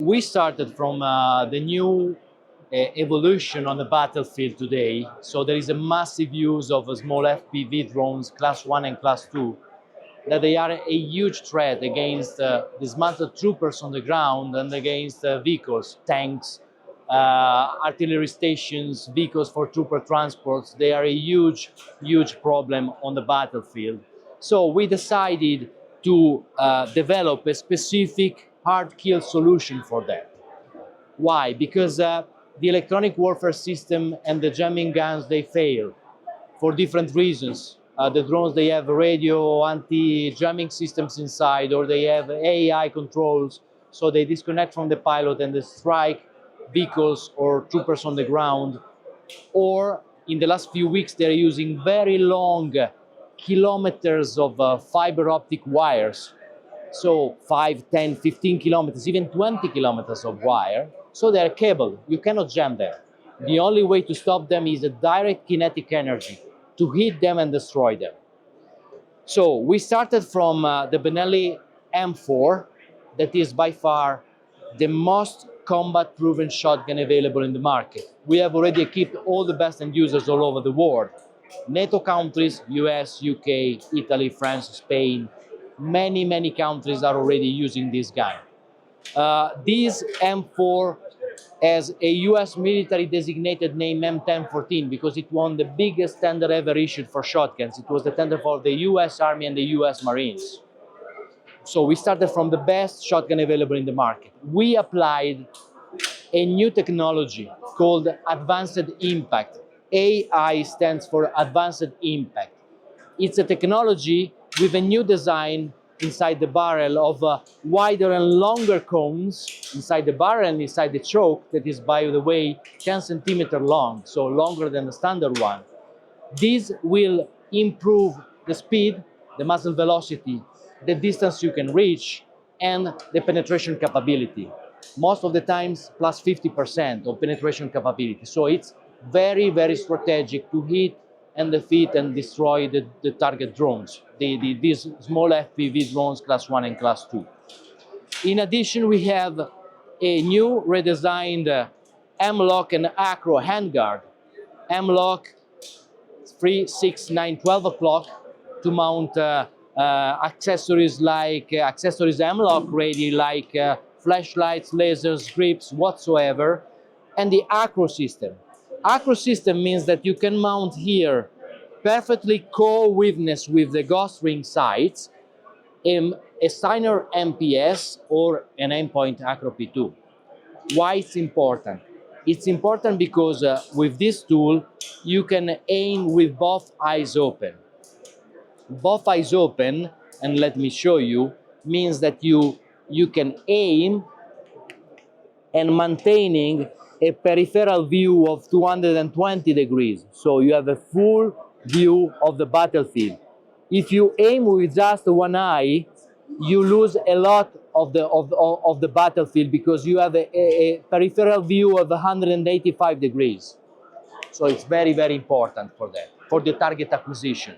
we started from the new evolution on the battlefield today. So there is a massive use of small FPV drones, class 1 and class 2, that they are a huge threat against dismantled troopers on the ground and against vehicles, tanks, artillery stations, vehicles for trooper transports. They are a huge, huge problem on the battlefield. So we decided to develop a specific hard kill solution for that. Why? Because the electronic warfare system and the jamming guns, they fail for different reasons. The drones, they have radio anti-jamming systems inside, or they have AI controls, so they disconnect from the pilot and they strike vehicles or troopers on the ground. Or in the last few weeks, they're using very long kilometers of fiber optic wires. So 5, 10, 15 kilometers, even 20 kilometers of wire. So they're cable, you cannot jam them. The only way to stop them is a direct kinetic energy, to hit them and destroy them. So we started from the Benelli M4, that is by far the most combat-proven shotgun available in the market. We have already equipped all the best end users all over the world. NATO countries, US, UK, Italy, France, Spain, many countries are already using this gun. This M4 has a US military designated name M1014 because it won the biggest tender ever issued for shotguns. It was the tender for the US Army and the US Marines. So we started from the best shotgun available in the market. We applied a new technology called Advanced Impact. AI stands for Advanced Impact. It's a technology with a new design inside the barrel of wider and longer cones inside the barrel and inside the choke, that is, by the way, 10 centimeters long, so longer than the standard one. This will improve the speed, the muzzle velocity, the distance you can reach, and the penetration capability. Most of the times, plus 50% of penetration capability. So it's very strategic to hit and defeat and destroy the target drones, these small FPV drones, class 1 and class 2. In addition, we have a new redesigned M-LOK and Acro handguard. M-LOK 3, 6, 9, 12 o'clock to mount accessories like accessories M-LOK ready, like flashlights, lasers, grips, whatsoever, and the Acro system. Acro system means that you can mount here, perfectly co-witness with the ghost ring sights, a Steiner MPS or an Aimpoint Acro P2. Why it's important? It's important because with this tool, you can aim with both eyes open. Both eyes open, and let me show you, means that you can aim and maintaining a peripheral view of 220 degrees. So you have a full view of the battlefield. If you aim with just one eye, you lose a lot of the battlefield because you have a peripheral view of 185 degrees. So it's very important for that, for the target acquisition.